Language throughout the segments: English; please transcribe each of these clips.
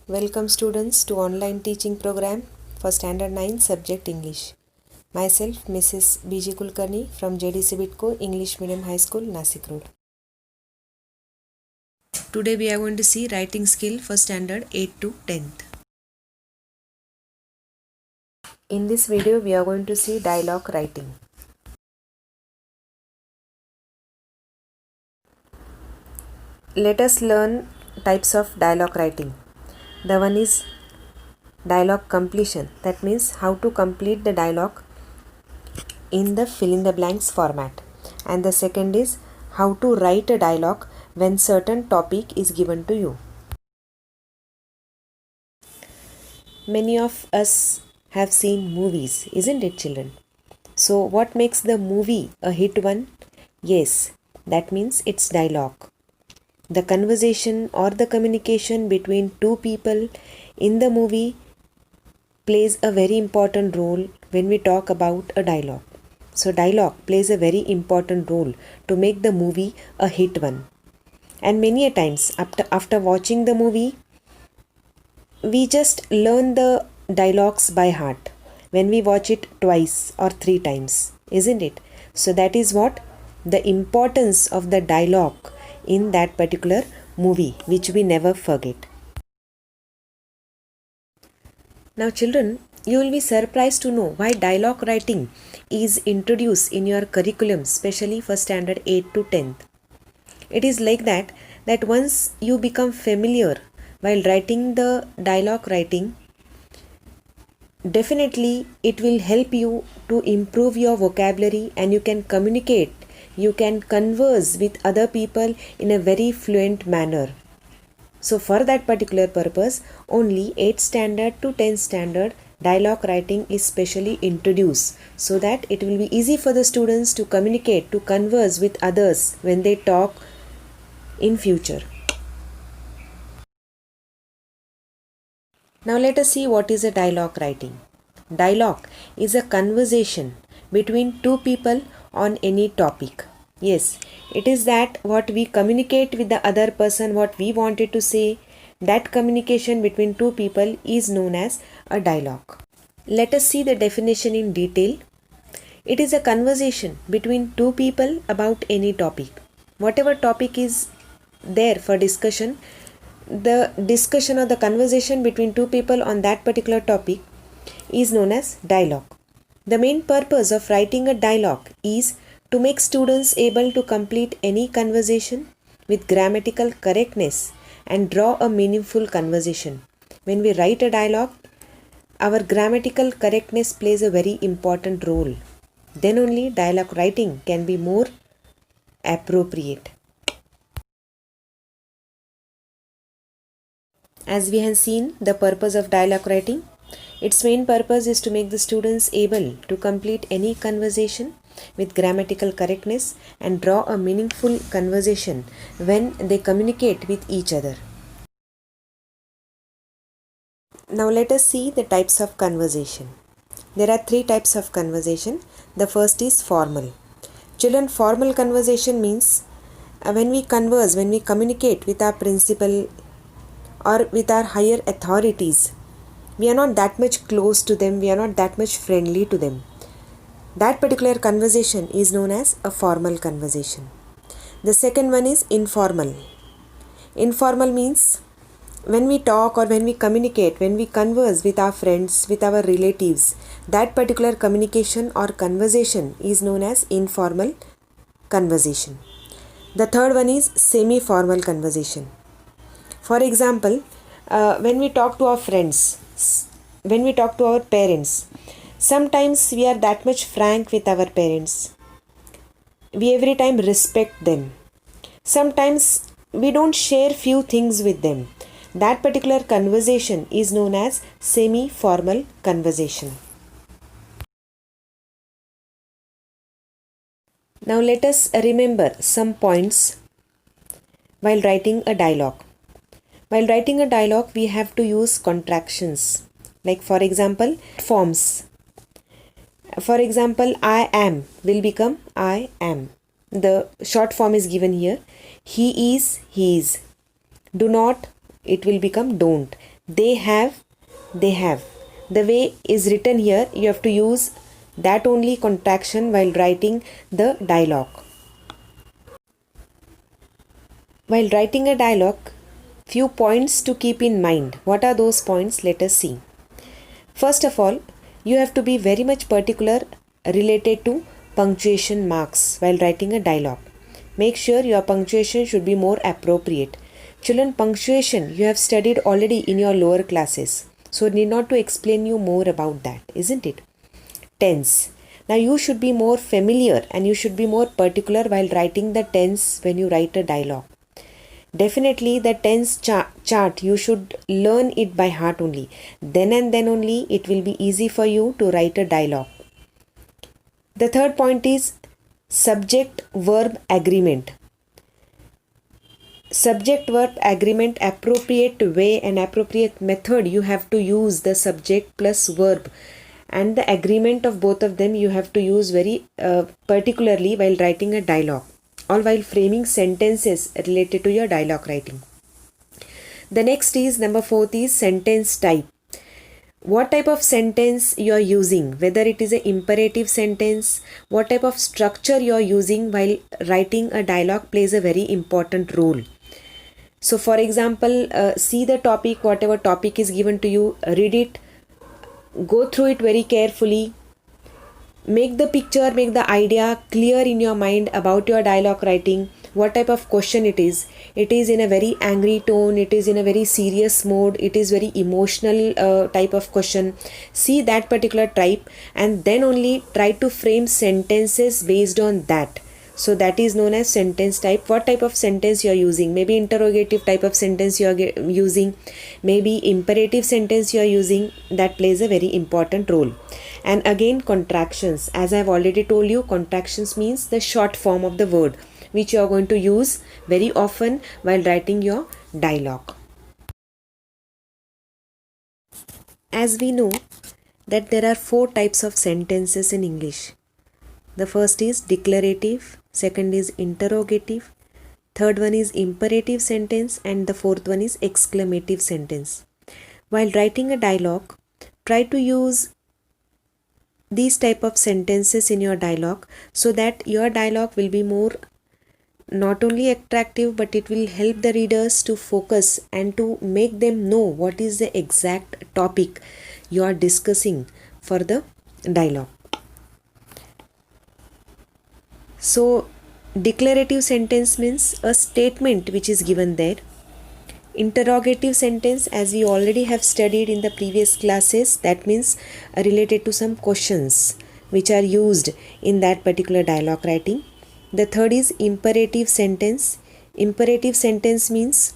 Welcome students to online teaching program for standard 9 subject English. Myself Mrs. BG Kulkarni from JDC Bitco English Medium High School Nasik Road. Today we are going to see writing skill for standard 8 to 10th. In this video we are going to see dialogue writing. Let us learn types of dialogue writing. The one is dialogue completion, that means how to complete the dialogue in the fill in the blanks format, and the second is how to write a dialogue when certain topic is given to you. Many of us have seen movies, isn't it, children? So what makes the movie a hit one? Yes, that means it's dialogue. The conversation or the communication between two people in the movie plays a very important role when we talk about a dialogue. So dialogue plays a very important role to make the movie a hit one. And many a times after watching the movie, we just learn the dialogues by heart when we watch it twice or 3 times, isn't it? So that is what the importance of the dialogue in that particular movie, which we never forget. Now children, you will be surprised to know why dialogue writing is introduced in your curriculum, especially for standard 8 to 10th. It is like that once you become familiar while writing the dialogue writing, definitely it will help you to improve your vocabulary and you can communicate, you can converse with other people in a very fluent manner. So for that particular purpose, only 8th standard to 10th standard dialogue writing is specially introduced so that it will be easy for the students to communicate, to converse with others when they talk in future. Now let us see what is a dialogue writing. Dialogue is a conversation between two people on any topic. Yes, it is that what we communicate with the other person, what we wanted to say, that communication between two people is known as a dialogue. Let us see the definition in detail. It is a conversation between two people about any topic. Whatever topic is there for discussion, the discussion or the conversation between two people on that particular topic is known as dialogue. The main purpose of writing a dialogue is to make students able to complete any conversation with grammatical correctness and draw a meaningful conversation. When we write a dialogue, our grammatical correctness plays a very important role. Then only dialogue writing can be more appropriate. As we have seen the purpose of dialogue writing, its main purpose is to make the students able to complete any conversation with grammatical correctness and draw a meaningful conversation when they communicate with each other. Now let us see the types of conversation. There are 3 types of conversation. The first is formal. Children, formal conversation means when we converse, when we communicate with our principal or with our higher authorities, we are not that much close to them, we are not that much friendly to them. That particular conversation is known as a formal conversation. The second one is informal. Informal means when we talk or when we communicate, when we converse with our friends, with our relatives, that particular communication or conversation is known as informal conversation. The third one is semi-formal conversation. For example, when we talk to our friends, when we talk to our parents, sometimes we are that much frank with our parents. We every time respect them. Sometimes we don't share few things with them. That particular conversation is known as semi-formal conversation. Now let us remember some points while writing a dialogue. While writing a dialogue, we have to use contractions. Like for example, forms. For example, I am will become I am. The short form is given here. He is, he is. Do not, it will become don't. They have, they have. The way is written here, you have to use that only contraction while writing the dialogue. While writing a dialogue, few points to keep in mind. What are those points? Let us see. First of all, you have to be very much particular related to punctuation marks while writing a dialogue. Make sure your punctuation should be more appropriate. Children, punctuation you have studied already in your lower classes, so need not to explain you more about that, isn't it? Tense. Now you should be more familiar and you should be more particular while writing the tense when you write a dialogue. Definitely the tense chart you should learn it by heart only. Then and then only it will be easy for you to write a dialogue. The third point is subject verb agreement. Subject verb agreement, appropriate way and appropriate method you have to use the subject plus verb, and the agreement of both of them you have to use very particularly while writing a dialogue or while framing sentences related to your dialogue writing. The next is number 4 is sentence type. What type of sentence you are using, whether it is an imperative sentence, what type of structure you are using while writing a dialogue plays a very important role. So for example, see the topic, whatever topic is given to you, read it, go through it very carefully, make the picture, make the idea clear in your mind about your dialogue writing, what type of question it is. It is in a very angry tone, it is in a very serious mode, it is very emotional type of question. See that particular type and then only try to frame sentences based on that. So that is known as sentence type. What type of sentence you are using? Maybe interrogative type of sentence you are using, maybe imperative sentence you are using. That plays a very important role. And again, contractions. As I have already told you, contractions means the short form of the word which you are going to use very often while writing your dialogue. As we know that there are 4 types of sentences in English. The first is declarative, second is interrogative, third one is imperative sentence, and the fourth one is exclamative sentence. While writing a dialogue, try to use these type of sentences in your dialogue so that your dialogue will be more not only attractive, but it will help the readers to focus and to make them know what is the exact topic you are discussing for the dialogue. So declarative sentence means a statement which is given there. Interrogative sentence, as we already have studied in the previous classes, that means related to some questions which are used in that particular dialogue writing. The third is imperative sentence. Imperative sentence means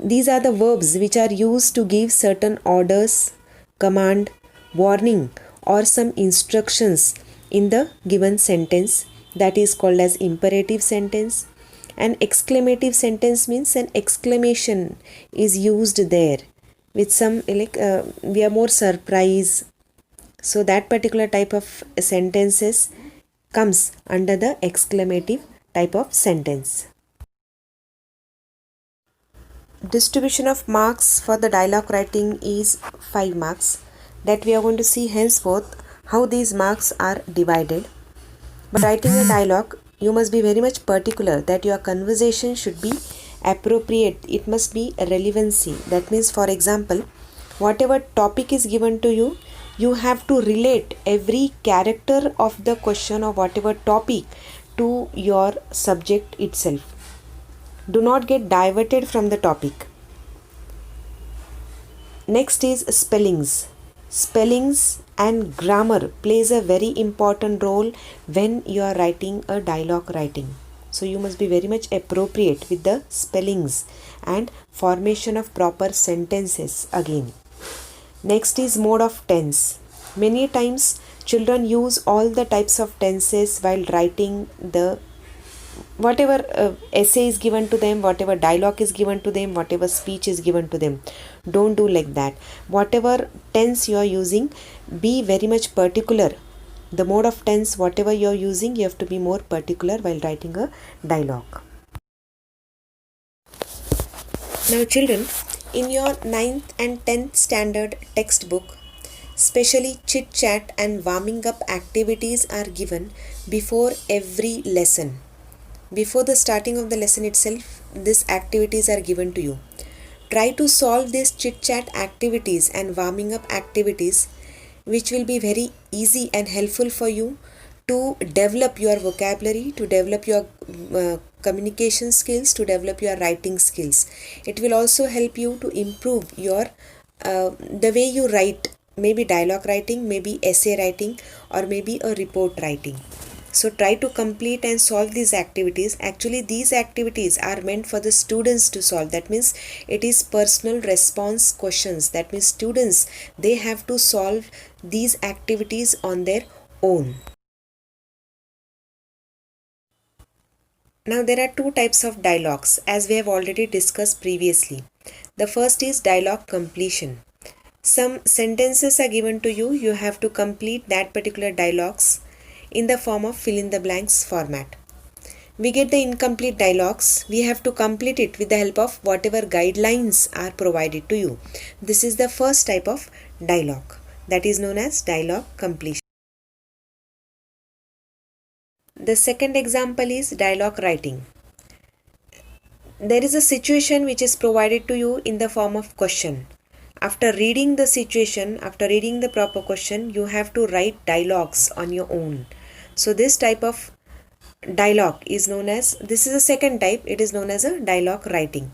these are the verbs which are used to give certain orders, command, warning or some instructions in the given sentence. That is called as imperative sentence. An exclamative sentence means an exclamation is used there with some we are more surprised. So that particular type of sentences comes under the exclamative type of sentence. Distribution of marks for the dialogue writing is 5 marks, that we are going to see henceforth how these marks are divided. But writing a dialogue, you must be very much particular that your conversation should be appropriate. It must be a relevancy. That means, for example, whatever topic is given to you, you have to relate every character of the question or whatever topic to your subject itself. Do not get diverted from the topic. Next is spellings. Spellings and grammar plays a very important role when you are writing a dialogue writing. So you must be very much appropriate with the spellings and formation of proper sentences again. Next is mode of tense. Many times children use all the types of tenses while writing the whatever essay is given to them, whatever dialogue is given to them, whatever speech is given to them. Don't do like that. Whatever tense you are using, be very much particular. The mode of tense, whatever you are using, you have to be more particular while writing a dialogue. Now children, In your 9th and 10th standard textbook, specially chit chat and warming up activities are given before every lesson. Before the starting of the lesson itself, these activities are given to you. Try to solve these chit chat activities and warming up activities, which will be very easy and helpful for you to develop your vocabulary, to develop your communication skills, to develop your writing skills. It will also help you to improve your the way you write, maybe dialogue writing, maybe essay writing, or maybe a report writing. So try to complete and solve these activities. Actually, these activities are meant for the students to solve. That means it is personal response questions. That means students, they have to solve these activities on their own. Now there are two types of dialogues, as we have already discussed previously. The first is dialogue completion. Some sentences are given to you. You have to complete that particular dialogues in the form of fill in the blanks format. We get the incomplete dialogues. We have to complete it with the help of whatever guidelines are provided to you. This is the first type of dialogue, that is known as dialogue completion. The second example is dialogue writing. There is a situation which is provided to you in the form of question. After reading the situation, after reading the proper question, you have to write dialogues on your own. So this type of dialogue is known as, this is a second type, it is known as a dialogue writing.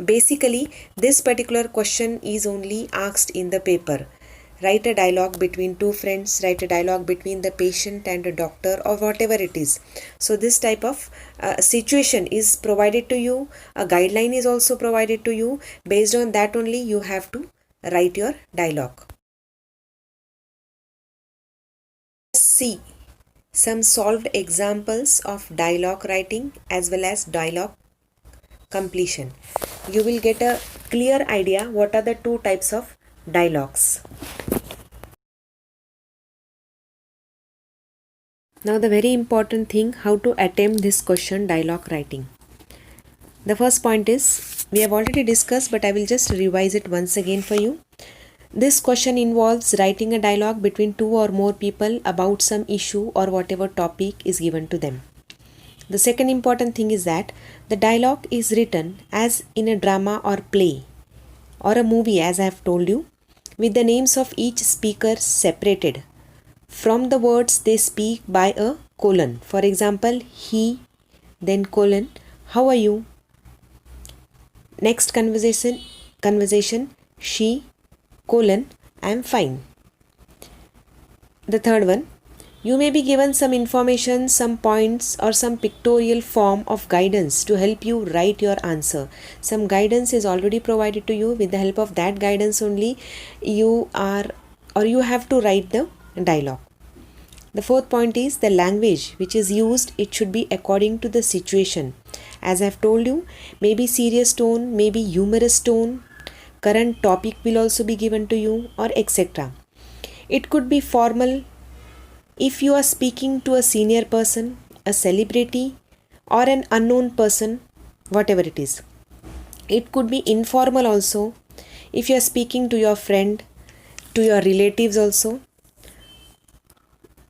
Basically, this particular question is only asked in the paper. Write a dialogue between two friends, write a dialogue between the patient and a doctor, or whatever it is. So this type of situation is provided to you. A guideline is also provided to you. Based on that only you have to write your dialogue. Let's see some solved examples of dialogue writing as well as dialogue completion. You will get a clear idea what are the two types of dialogues. Now the very important thing, how to attempt this question dialogue writing. The first point is, we have already discussed, but I will just revise it once again for you. This question involves writing a dialogue between two or more people about some issue or whatever topic is given to them. The second important thing is that the dialogue is written as in a drama or play or a movie, as I have told you, with the names of each speaker separated from the words they speak by a colon. For example, he, then colon, how are you? Next conversation, she, colon, I am fine. The third one, you may be given some information, some points, or some pictorial form of guidance to help you write your answer. Some guidance is already provided to you. With the help of that guidance only, you have to write the dialogue. The fourth point is the language which is used, it should be according to the situation. As I have told you, maybe serious tone, maybe humorous tone, current topic will also be given to you, or etc. It could be formal if you are speaking to a senior person, a celebrity, or an unknown person, whatever it is. It could be informal also if you are speaking to your friend, to your relatives also.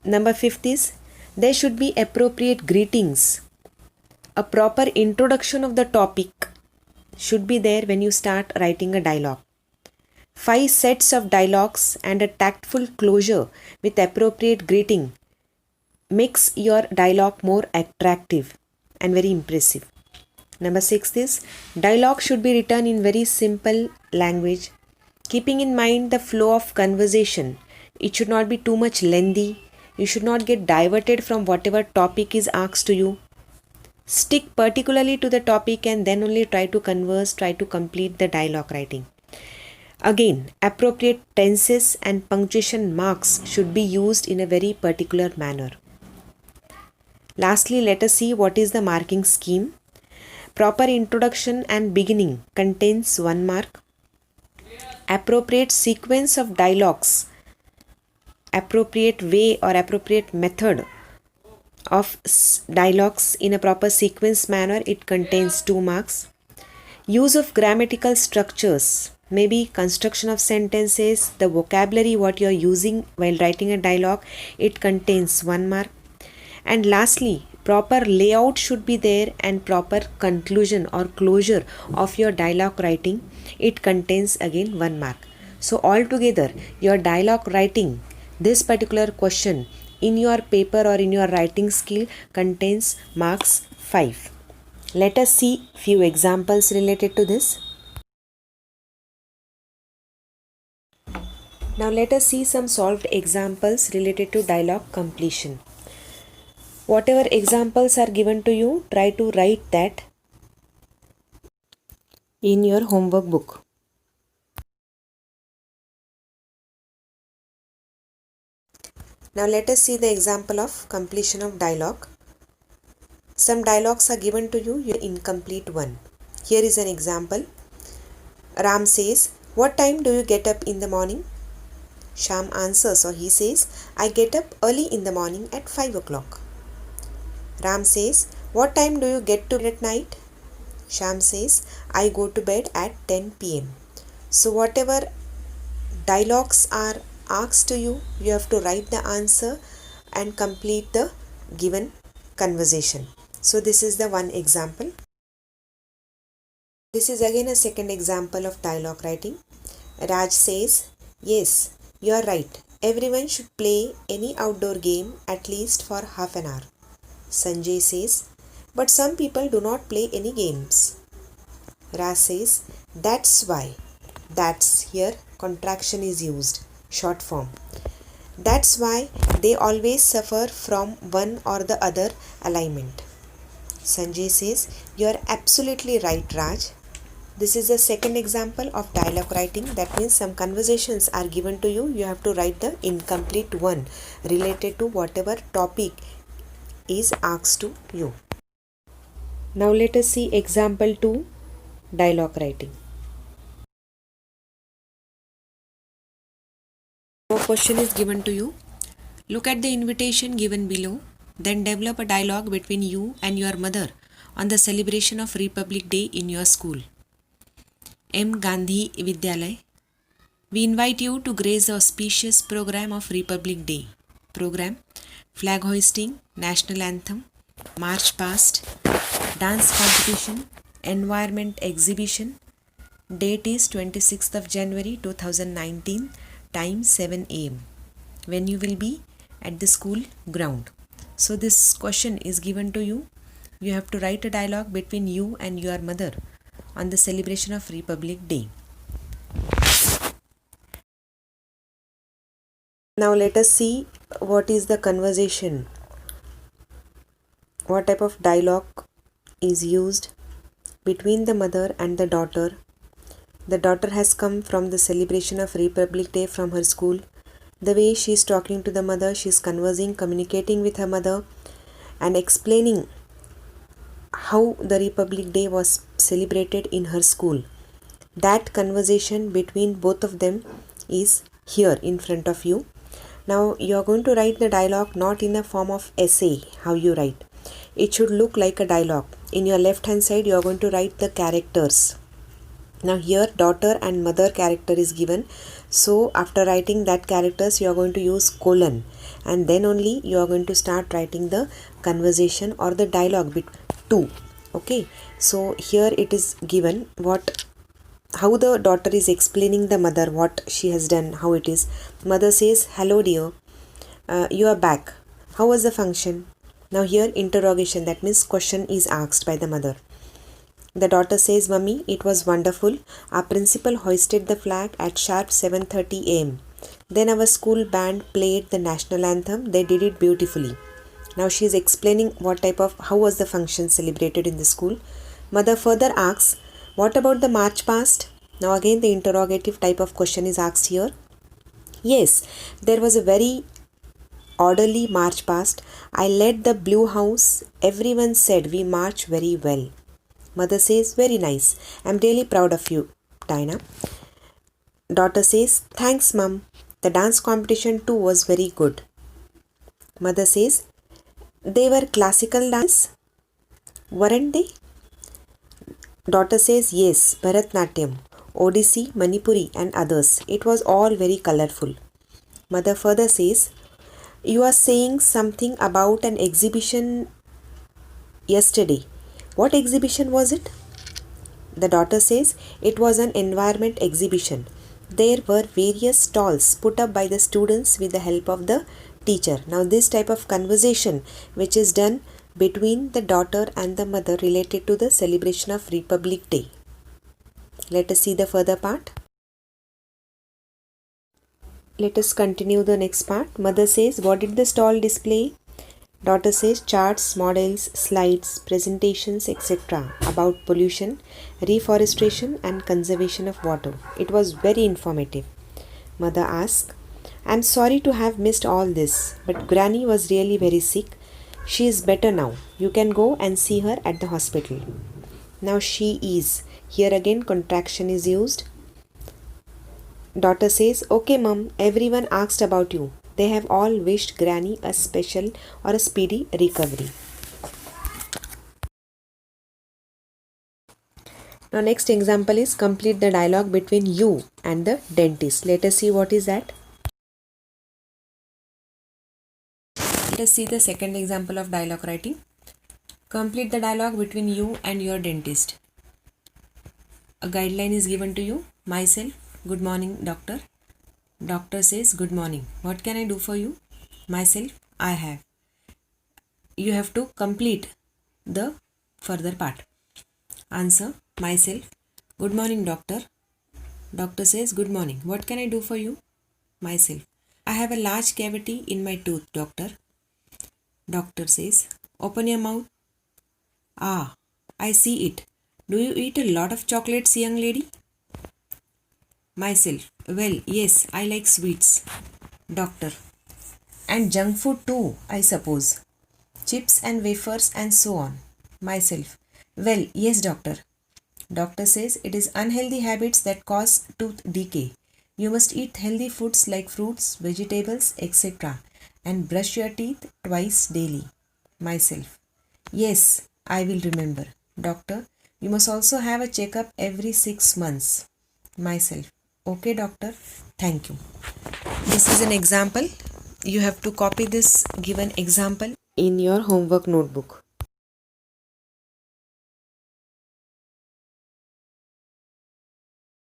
Number 5 is, there should be appropriate greetings. A proper introduction of the topic should be there when you start writing a dialogue. 5 sets of dialogues and a tactful closure with appropriate greeting makes your dialogue more attractive and very impressive. Number 6 is, dialogue should be written in very simple language, keeping in mind the flow of conversation. It should not be too much lengthy. You should not get diverted from whatever topic is asked to you. Stick particularly to the topic and then only try to converse, try to complete the dialogue writing. Again, appropriate tenses and punctuation marks should be used in a very particular manner. Lastly, let us see what is the marking scheme. Proper introduction and beginning contains 1 mark. Appropriate sequence of dialogues, appropriate way or appropriate method of dialogues in a proper sequence manner, it contains 2 marks. Use of grammatical structures, maybe construction of sentences, the vocabulary what you are using while writing a dialogue, it contains 1 mark. And lastly, proper layout should be there and proper conclusion or closure of your dialogue writing, it contains again 1 mark. So altogether your dialogue writing, this particular question in your paper or in your writing skill contains marks 5. Let us see few examples related to this. Now let us see some solved examples related to dialogue completion. Whatever examples are given to you, try to write that in your homework book. Now let us see the example of completion of dialogue. Some dialogues are given to you, your incomplete one. Here is an example. Ram says, "What time do you get up in the morning?" Sham answers, or he says, "I get up early in the morning at 5 o'clock. Ram says, "What time do you get to bed at night?" Sham says, "I go to bed at 10 pm. So whatever dialogues are asked to you, you have to write the answer and complete the given conversation. So this is the one example. This is again a second example of dialogue writing. Raj says, "Yes, you are right. Everyone should play any outdoor game at least for half an hour." Sanjay says, "But some people do not play any games." Raj says, "That's why." That's here contraction is used, short form. That's why they always suffer from one or the other alignment. Sanjay says, "You are absolutely right, Raj." This is the second example of dialogue writing. That means some conversations are given to you. You have to write the incomplete one related to whatever topic is asked to you. Now let us see example 2, dialogue writing. A question is given to you. Look at the invitation given below. Then develop a dialogue between you and your mother on the celebration of Republic Day in your school. M. Gandhi Vidyalay. We invite you to grace the auspicious program of Republic Day. Program: flag hoisting, national anthem, march past, dance competition, environment exhibition. Date is 26th of January 2019. Time 7 am. When you will be at the school ground. So this question is given to you. You have to write a dialogue between you and your mother on the celebration of Republic Day. Now let us see what is the conversation. What type of dialogue is used between the mother and the daughter. The daughter has come from the celebration of Republic Day from her school. The way she is talking to the mother, she is conversing, communicating with her mother and explaining how the Republic Day was celebrated in her school. That conversation between both of them is here in front of you. Now you are going to write the dialogue not in the form of essay, how you write. It should look like a dialogue. In your left hand side you are going to write the characters. Now here daughter and mother character is given. So after writing that characters you are going to use colon and then only you are going to start writing the conversation or the dialogue between two. Okay, so here it is given how the daughter is explaining the mother what she has done, how it is. Mother says, "Hello dear, you are back. How was the function?" Now here interrogation, that means question is asked by the mother. The daughter says, "Mummy, it was wonderful. Our principal hoisted the flag at sharp 7:30 am. Then our school band played the national anthem. They did it beautifully." Now she is explaining how was the function celebrated in the school. Mother further asks, "What about the march past?" Now again the interrogative type of question is asked here. "Yes, there was a very orderly march past. I led the blue house. Everyone said we march very well." Mother says, "Very nice. I'm really proud of you, Dinah." Daughter says, "Thanks, Mum. The dance competition too was very good." Mother says, "They were classical dance, weren't they?" Daughter says yes, Bharatnatyam, Odissi, Manipuri and others. It was all very colorful. Mother further says, you are saying something about an exhibition yesterday. What exhibition was it? The daughter says it was an environment exhibition. There were various stalls put up by the students with the help of the teacher. Now, this type of conversation which is done between the daughter and the mother related to the celebration of Republic Day. Let us see the further part. Let us continue the next part. Mother says, what did the stall display? Daughter says, charts, models, slides, presentations, etc. about pollution, reforestation and conservation of water. It was very informative. Mother asked, I'm sorry to have missed all this, but Granny was really very sick. She is better now. You can go and see her at the hospital. Now she is. Here again contraction is used. Daughter says, okay mum, everyone asked about you. They have all wished Granny a special or a speedy recovery. Now next example is complete the dialogue between you and the dentist. Let us see what is that. Let us see the second example of dialogue writing. Complete the dialogue between you and your dentist. A guideline is given to you. Myself, good morning doctor. Doctor says, good morning. What can I do for you? Myself, I have. You have to complete the further part. Answer, myself, good morning doctor. Doctor says, good morning. What can I do for you? Myself, I have a large cavity in my tooth, doctor. Doctor says, open your mouth. Ah, I see it. Do you eat a lot of chocolates, young lady? Myself, well, yes, I like sweets. Doctor, and junk food too, I suppose. Chips and wafers and so on. Myself, well, yes, doctor. Doctor says it is unhealthy habits that cause tooth decay. You must eat healthy foods like fruits, vegetables, etc. and brush your teeth twice daily. Myself, yes, I will remember. Doctor, you must also have a checkup every 6 months. Myself, okay doctor, thank you. This is an example. You have to copy this given example in your homework notebook.